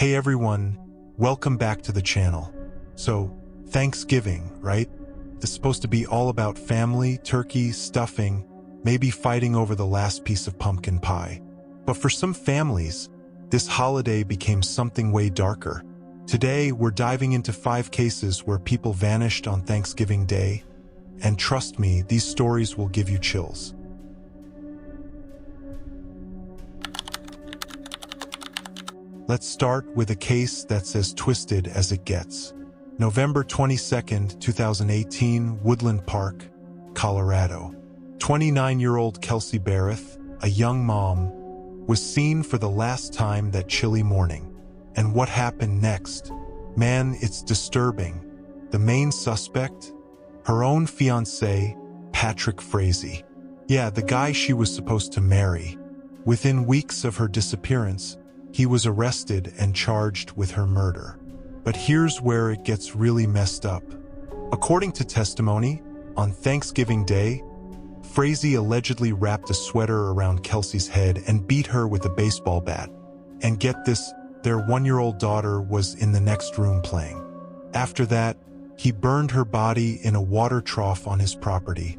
Hey everyone, welcome back to the channel. So, Thanksgiving, right? This is supposed to be all about family, turkey, stuffing, maybe fighting over the last piece of pumpkin pie. But for some families, this holiday became something way darker. Today, we're diving into 5 cases where people vanished on Thanksgiving Day, and trust me, these stories will give you chills. Let's start with a case that's as twisted as it gets. November 22nd, 2018, Woodland Park, Colorado. 29-year-old Kelsey Berreth, a young mom, was seen for the last time that chilly morning. And what happened next? Man, it's disturbing. The main suspect? Her own fiancé, Patrick Frazee. Yeah, the guy she was supposed to marry. Within weeks of her disappearance, he was arrested and charged with her murder. But here's where it gets really messed up. According to testimony, on Thanksgiving Day, Frazee allegedly wrapped a sweater around Kelsey's head and beat her with a baseball bat. And get this, their 1-year-old daughter was in the next room playing. After that, he burned her body in a water trough on his property,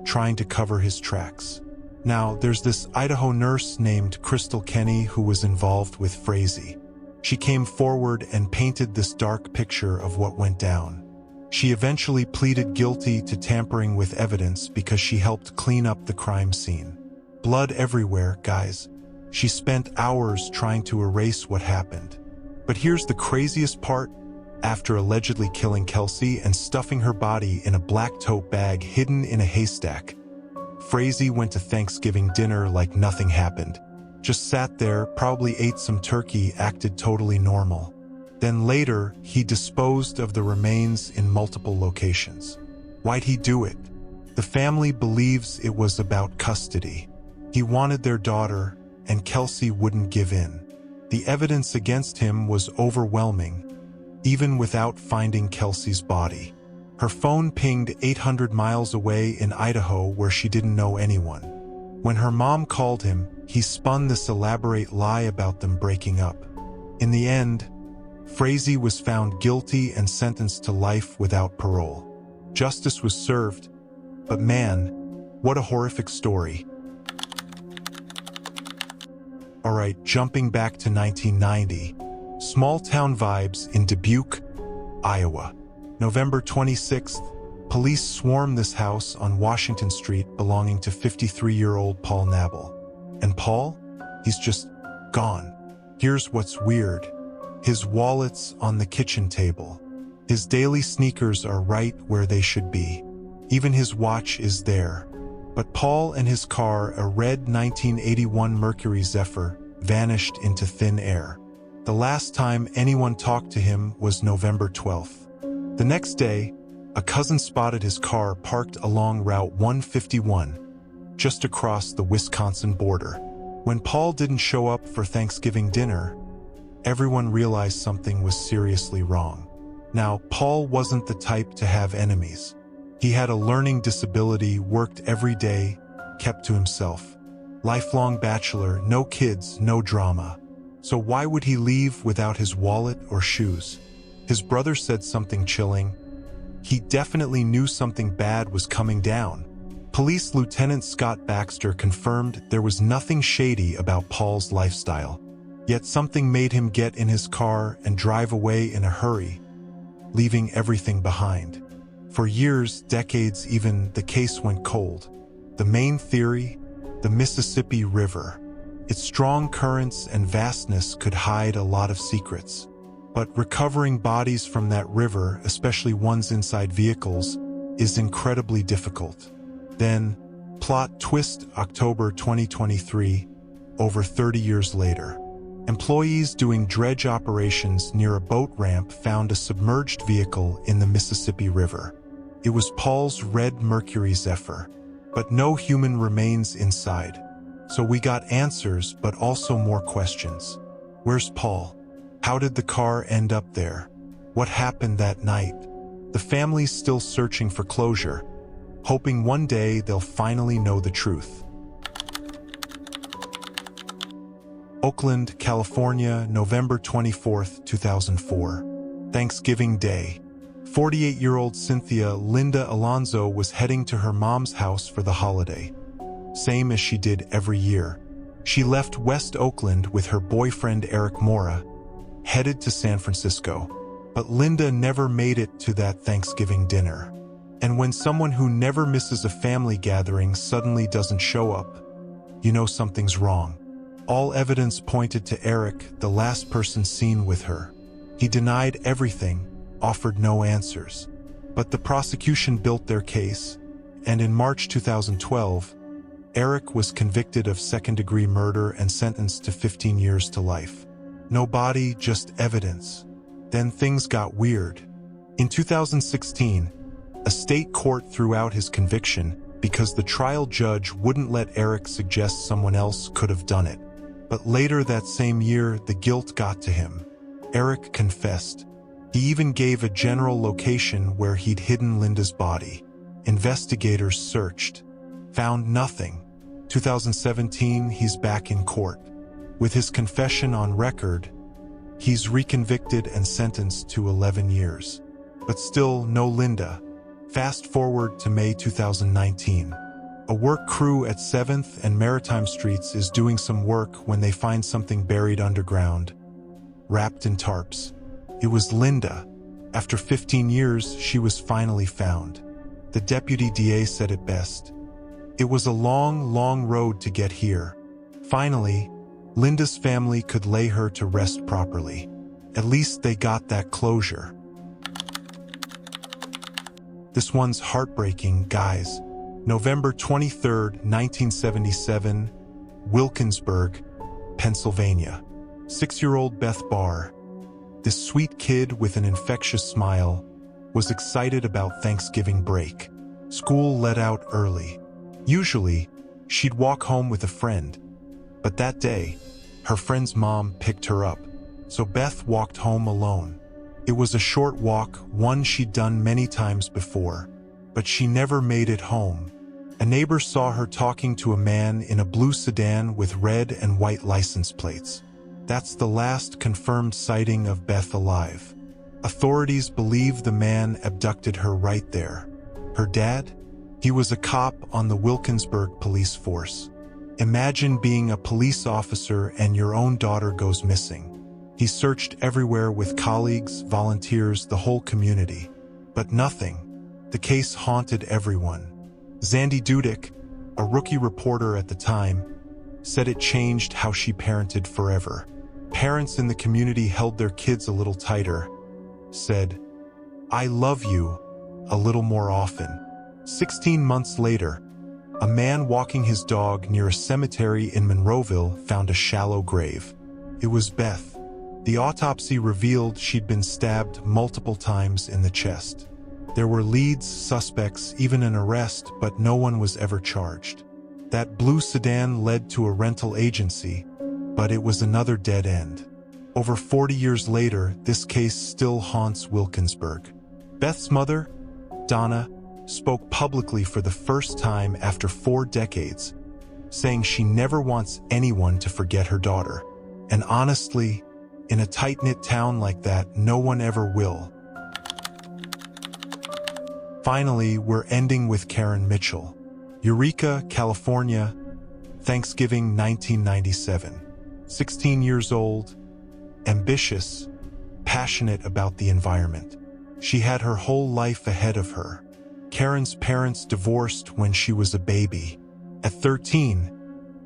trying to cover his tracks. Now, there's this Idaho nurse named Crystal Kenny who was involved with Frazee. She came forward and painted this dark picture of what went down. She eventually pleaded guilty to tampering with evidence because she helped clean up the crime scene. Blood everywhere, guys. She spent hours trying to erase what happened. But here's the craziest part. After allegedly killing Kelsey and stuffing her body in a black tote bag hidden in a haystack, Frazee went to Thanksgiving dinner like nothing happened. Just sat there, probably ate some turkey, acted totally normal. Then later, he disposed of the remains in multiple locations. Why'd he do it? The family believes it was about custody. He wanted their daughter, and Kelsey wouldn't give in. The evidence against him was overwhelming, even without finding Kelsey's body. Her phone pinged 800 miles away in Idaho where she didn't know anyone. When her mom called him, he spun this elaborate lie about them breaking up. In the end, Frazee was found guilty and sentenced to life without parole. Justice was served, but man, what a horrific story. Alright, jumping back to 1990, small-town vibes in Dubuque, Iowa. November 26th, police swarmed this house on Washington Street belonging to 53-year-old Paul Knabel. And Paul? He's just gone. Here's what's weird. His wallet's on the kitchen table. His daily sneakers are right where they should be. Even his watch is there. But Paul and his car, a red 1981 Mercury Zephyr, vanished into thin air. The last time anyone talked to him was November 12th. The next day, a cousin spotted his car parked along Route 151, just across the Wisconsin border. When Paul didn't show up for Thanksgiving dinner, everyone realized something was seriously wrong. Now, Paul wasn't the type to have enemies. He had a learning disability, worked every day, kept to himself. Lifelong bachelor, no kids, no drama. So why would he leave without his wallet or shoes? His brother said something chilling. He definitely knew something bad was coming down. Police Lieutenant Scott Baxter confirmed there was nothing shady about Paul's lifestyle. Yet something made him get in his car and drive away in a hurry, leaving everything behind. For years, decades even, the case went cold. The main theory? The Mississippi River. Its strong currents and vastness could hide a lot of secrets. But recovering bodies from that river, especially ones inside vehicles, is incredibly difficult. Then, plot twist, October 2023, over 30 years later. Employees doing dredge operations near a boat ramp found a submerged vehicle in the Mississippi River. It was Paul's red Mercury Zephyr, but no human remains inside. So we got answers, but also more questions. Where's Paul? How did the car end up there? What happened that night? The family's still searching for closure, hoping one day they'll finally know the truth. Oakland, California, November 24, 2004. Thanksgiving Day. 48-year-old Cynthia Linda Alonzo was heading to her mom's house for the holiday. Same as she did every year. She left West Oakland with her boyfriend Eric Mora, headed to San Francisco. But Linda never made it to that Thanksgiving dinner. And when someone who never misses a family gathering suddenly doesn't show up, you know something's wrong. All evidence pointed to Eric, the last person seen with her. He denied everything, offered no answers. But the prosecution built their case, and in March 2012, Eric was convicted of second-degree murder and sentenced to 15 years to life. No body, just evidence. Then things got weird. In 2016, a state court threw out his conviction because the trial judge wouldn't let Eric suggest someone else could have done it. But later that same year, the guilt got to him. Eric confessed. He even gave a general location where he'd hidden Linda's body. Investigators searched, found nothing. 2017, he's back in court. With his confession on record, he's reconvicted and sentenced to 11 years. But still, no Linda. Fast forward to May 2019. A work crew at 7th and Maritime Streets is doing some work when they find something buried underground, wrapped in tarps. It was Linda. After 15 years, she was finally found. The deputy DA said it best. It was a long, long road to get here. Finally, Linda's family could lay her to rest properly. At least they got that closure. This one's heartbreaking, guys. November 23, 1977, Wilkinsburg, Pennsylvania. 6-year-old Beth Barr, this sweet kid with an infectious smile, was excited about Thanksgiving break. School let out early. Usually, she'd walk home with a friend. But that day, her friend's mom picked her up, so Beth walked home alone. It was a short walk, one she'd done many times before, but she never made it home. A neighbor saw her talking to a man in a blue sedan with red and white license plates. That's the last confirmed sighting of Beth alive. Authorities believe the man abducted her right there. Her dad? He was a cop on the Wilkinsburg police force. Imagine being a police officer and your own daughter goes missing. He searched everywhere with colleagues, volunteers, the whole community. But nothing. The case haunted everyone. Zandy Dudick, a rookie reporter at the time, said it changed how she parented forever. Parents in the community held their kids a little tighter, said, "I love you," a little more often. 16 months later, a man walking his dog near a cemetery in Monroeville found a shallow grave. It was Beth. The autopsy revealed she'd been stabbed multiple times in the chest. There were leads, suspects, even an arrest, but no one was ever charged. That blue sedan led to a rental agency, but it was another dead end. Over 40 years later, this case still haunts Wilkinsburg. Beth's mother, Donna, spoke publicly for the first time after 4 decades, saying she never wants anyone to forget her daughter. And honestly, in a tight-knit town like that, no one ever will. Finally, we're ending with Karen Mitchell. Eureka, California, Thanksgiving 1997. 16 years old, ambitious, passionate about the environment. She had her whole life ahead of her. Karen's parents divorced when she was a baby. At 13,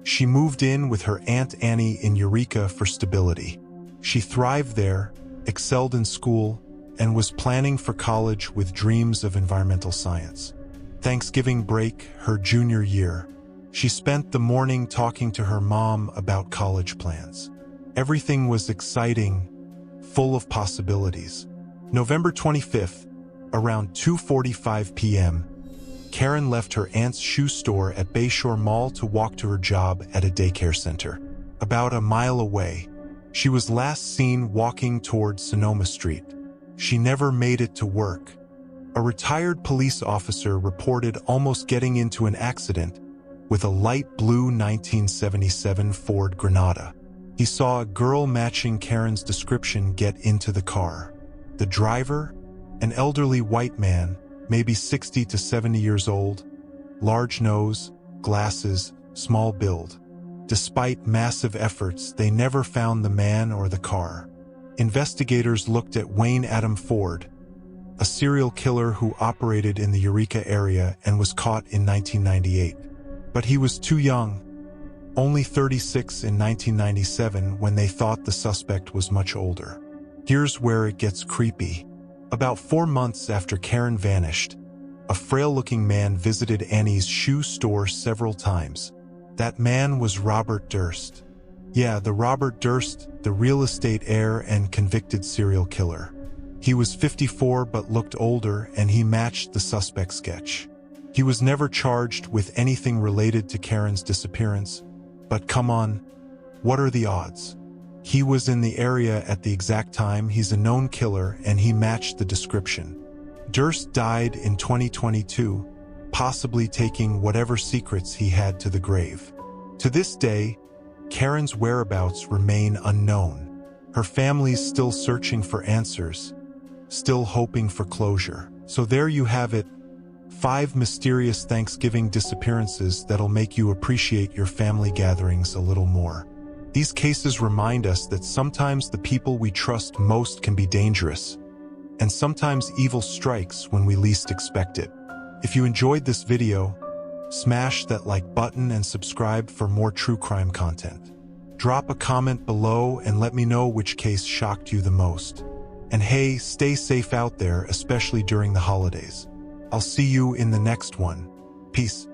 she moved in with her Aunt Annie in Eureka for stability. She thrived there, excelled in school, and was planning for college with dreams of environmental science. Thanksgiving break, her junior year, she spent the morning talking to her mom about college plans. Everything was exciting, full of possibilities. November 25th, around 2:45 p.m., Karen left her aunt's shoe store at Bayshore Mall to walk to her job at a daycare center. About a mile away, she was last seen walking toward Sonoma Street. She never made it to work. A retired police officer reported almost getting into an accident with a light blue 1977 Ford Granada. He saw a girl matching Karen's description get into the car. The driver, an elderly white man, maybe 60 to 70 years old, large nose, glasses, small build. Despite massive efforts, they never found the man or the car. Investigators looked at Wayne Adam Ford, a serial killer who operated in the Eureka area and was caught in 1998. But he was too young, only 36 in 1997, when they thought the suspect was much older. Here's where it gets creepy. About 4 months after Karen vanished, a frail-looking man visited Annie's shoe store several times. That man was Robert Durst. Yeah, the Robert Durst, the real estate heir and convicted serial killer. He was 54 but looked older, and he matched the suspect sketch. He was never charged with anything related to Karen's disappearance. But come on, what are the odds? He was in the area at the exact time, he's a known killer, and he matched the description. Durst died in 2022, possibly taking whatever secrets he had to the grave. To this day, Karen's whereabouts remain unknown. Her family's still searching for answers, still hoping for closure. So there you have it, 5 mysterious Thanksgiving disappearances that'll make you appreciate your family gatherings a little more. These cases remind us that sometimes the people we trust most can be dangerous, and sometimes evil strikes when we least expect it. If you enjoyed this video, smash that like button and subscribe for more true crime content. Drop a comment below and let me know which case shocked you the most. And hey, stay safe out there, especially during the holidays. I'll see you in the next one. Peace.